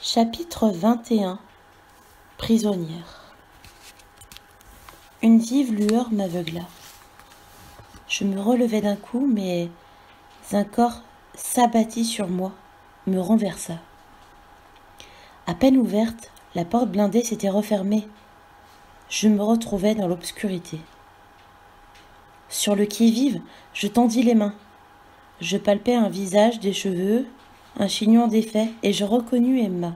Chapitre 21. Prisonnière. Une vive lueur m'aveugla. Je me relevai d'un coup, mais un corps s'abattit sur moi, me renversa. À peine ouverte, la porte blindée s'était refermée. Je me retrouvai dans l'obscurité. Sur le qui-vive, je tendis les mains. Je palpai un visage, des cheveux, un chignon défait, et je reconnus Emma.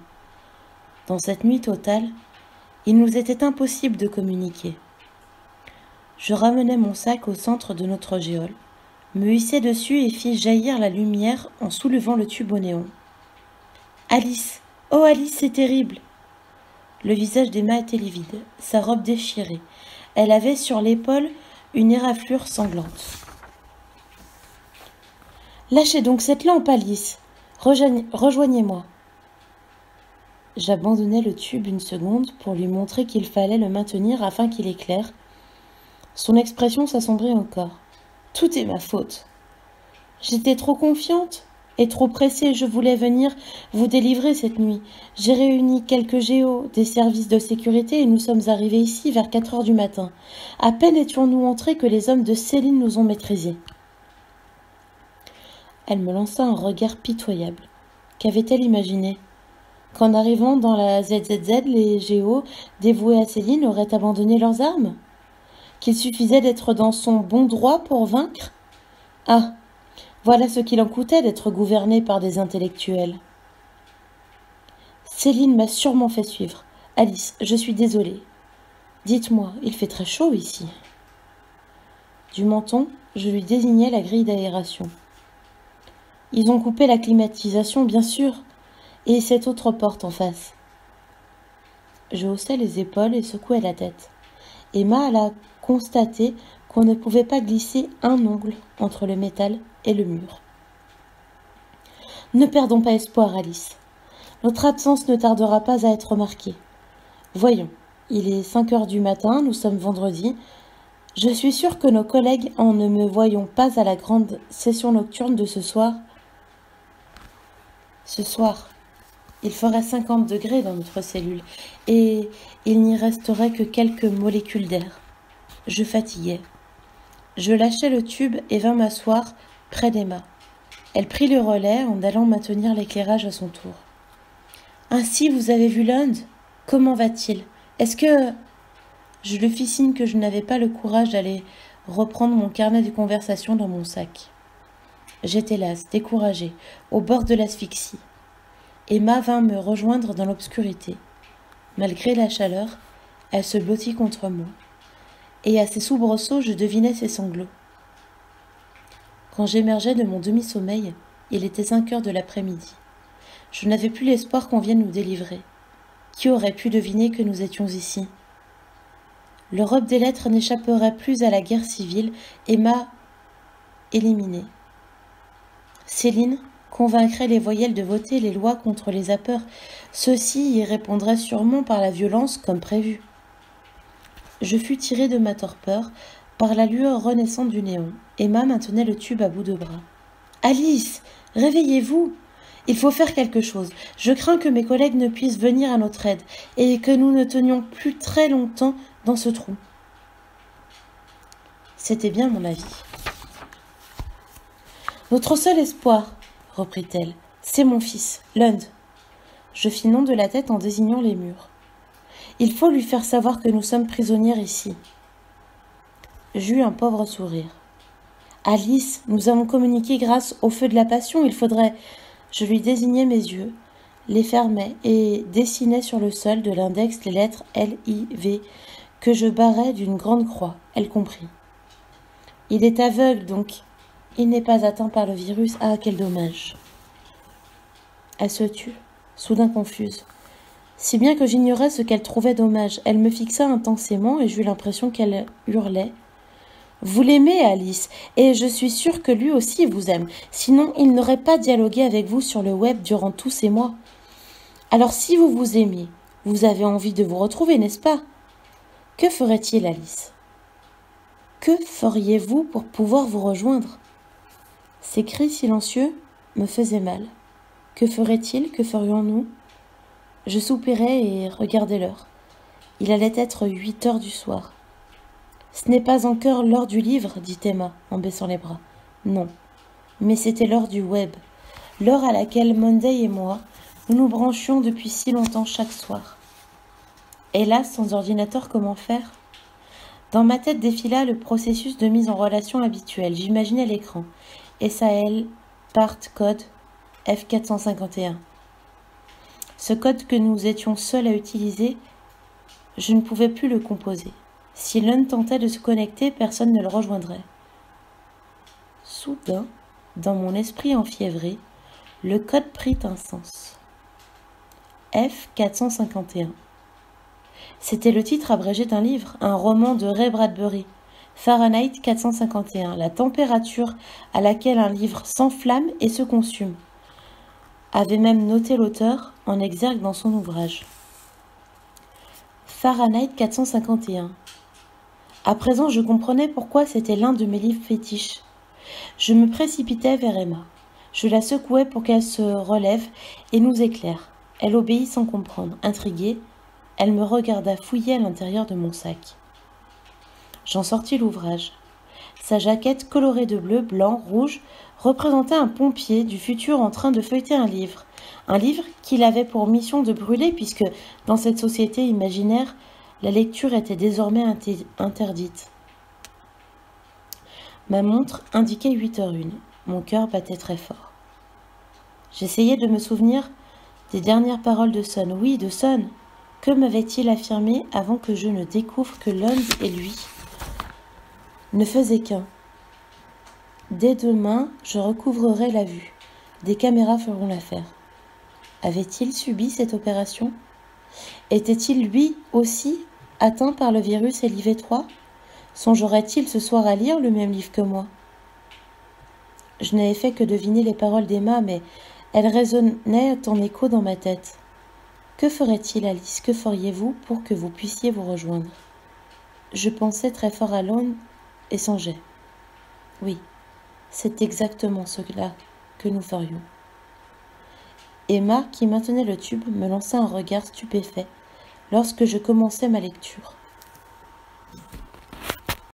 Dans cette nuit totale, il nous était impossible de communiquer. Je ramenai mon sac au centre de notre geôle, me hissai dessus et fis jaillir la lumière en soulevant le tube au néon. « Alice! Oh Alice, c'est terrible !» Le visage d'Emma était livide, sa robe déchirée. Elle avait sur l'épaule une éraflure sanglante. « Lâchez donc cette lampe, Alice. Rejoignez-moi. » J'abandonnai le tube une seconde pour lui montrer qu'il fallait le maintenir afin qu'il éclaire. Son expression s'assombrit encore. « Tout est ma faute. J'étais trop confiante et trop pressée. Je voulais venir vous délivrer cette nuit. J'ai réuni quelques géos des services de sécurité et nous sommes arrivés ici vers 4 heures du matin. À peine étions-nous entrés que les hommes de Céline nous ont maîtrisés. » Elle me lança un regard pitoyable. Qu'avait-elle imaginé ? Qu'en arrivant dans la ZZZ, les géos dévoués à Céline auraient abandonné leurs armes ? Qu'il suffisait d'être dans son bon droit pour vaincre ? Ah, voilà ce qu'il en coûtait d'être gouverné par des intellectuels. Céline m'a sûrement fait suivre. Alice, je suis désolée. Dites-moi, il fait très chaud ici. Du menton, je lui désignai la grille d'aération. Ils ont coupé la climatisation, bien sûr, et cette autre porte en face. Je haussai les épaules et secouai la tête. Emma alla constater qu'on ne pouvait pas glisser un ongle entre le métal et le mur. Ne perdons pas espoir, Alice. Notre absence ne tardera pas à être remarquée. Voyons, il est 5 heures du matin, nous sommes vendredi. Je suis sûre que nos collègues, en ne me voyant pas à la grande session nocturne de ce soir, il ferait 50 degrés dans notre cellule, et il n'y resterait que quelques molécules d'air. Je fatiguais. Je lâchai le tube et vins m'asseoir près d'Emma. Elle prit le relais en allant maintenir l'éclairage à son tour. « Ainsi, vous avez vu Lund ? Comment va-t-il ? Est-ce que... » Je lui fis signe que je n'avais pas le courage d'aller reprendre mon carnet de conversation dans mon sac. J'étais lasse, découragée, au bord de l'asphyxie. Emma vint me rejoindre dans l'obscurité. Malgré la chaleur, elle se blottit contre moi, et à ses soubresauts, je devinais ses sanglots. Quand j'émergeais de mon demi-sommeil, il était 5 heures de l'après-midi. Je n'avais plus l'espoir qu'on vienne nous délivrer. Qui aurait pu deviner que nous étions ici ? L'Europe des lettres n'échapperait plus à la guerre civile, Emma éliminée. Céline convaincrait les voyelles de voter les lois contre les zappeurs. Ceux-ci y répondraient sûrement par la violence comme prévu. Je fus tirée de ma torpeur par la lueur renaissante du néon. Emma maintenait le tube à bout de bras. « Alice, réveillez-vous ! Il faut faire quelque chose. Je crains que mes collègues ne puissent venir à notre aide et que nous ne tenions plus très longtemps dans ce trou. » C'était bien mon avis. « Notre seul espoir, reprit-elle, c'est mon fils, Lund. » Je fis non de la tête en désignant les murs. « Il faut lui faire savoir que nous sommes prisonnières ici. » J'eus un pauvre sourire. « Alice, nous avons communiqué grâce au feu de la passion, il faudrait... » Je lui désignai mes yeux, les fermai et dessinai sur le sol de l'index les lettres L, I, V que je barrai d'une grande croix. Elle comprit. « Il est aveugle, donc. Il n'est pas atteint par le virus. Ah, quel dommage. » Elle se tut, soudain confuse. Si bien que j'ignorais ce qu'elle trouvait dommage. Elle me fixa intensément et j'eus l'impression qu'elle hurlait. « Vous l'aimez, Alice, et je suis sûre que lui aussi vous aime. Sinon, il n'aurait pas dialogué avec vous sur le web durant tous ces mois. Alors si vous vous aimiez, vous avez envie de vous retrouver, n'est-ce pas ? Que ferait-il, Alice ? Que feriez-vous pour pouvoir vous rejoindre ? » Ces cris silencieux me faisaient mal. Que ferait-il ? Que ferions-nous ? Je soupirai et regardai l'heure. Il allait être 8 heures du soir. Ce n'est pas encore l'heure du livre, dit Emma en baissant les bras. Non, mais c'était l'heure du web, l'heure à laquelle Monday et moi, nous nous branchions depuis si longtemps chaque soir. Hélas, sans ordinateur, comment faire? Dans ma tête défila le processus de mise en relation habituel. J'imaginais l'écran. SAL, part code, F451. Ce code que nous étions seuls à utiliser, je ne pouvais plus le composer. Si l'un tentait de se connecter, personne ne le rejoindrait. Soudain, dans mon esprit enfiévré, le code prit un sens. F451. C'était le titre abrégé d'un livre, un roman de Ray Bradbury. Fahrenheit 451, la température à laquelle un livre s'enflamme et se consume, avait même noté l'auteur en exergue dans son ouvrage. Fahrenheit 451. À présent, je comprenais pourquoi c'était l'un de mes livres fétiches. Je me précipitai vers Emma. Je la secouai pour qu'elle se relève et nous éclaire. Elle obéit sans comprendre. Intriguée, elle me regarda fouiller à l'intérieur de mon sac. J'en sortis l'ouvrage. Sa jaquette colorée de bleu, blanc, rouge représentait un pompier du futur en train de feuilleter un livre qu'il avait pour mission de brûler puisque, dans cette société imaginaire, la lecture était désormais interdite. Ma montre indiquait 8h01. Mon cœur battait très fort. J'essayais de me souvenir des dernières paroles de Son. Oui, de Son. Que m'avait-il affirmé avant que je ne découvre que Lund et lui ne faisaient qu'un? Dès demain, je recouvrerai la vue. Des caméras feront l'affaire. Avait-il subi cette opération? Était-il lui aussi atteint par le virus LIV3? Songerait-il ce soir à lire le même livre que moi? Je n'avais fait que deviner les paroles d'Emma, mais elles résonnaient en écho dans ma tête. Que ferait-il, Alice? Que feriez-vous pour que vous puissiez vous rejoindre? Je pensais très fort à Londres et songeais. Oui, c'est exactement cela que nous ferions. Emma, qui maintenait le tube, me lança un regard stupéfait lorsque je commençais ma lecture.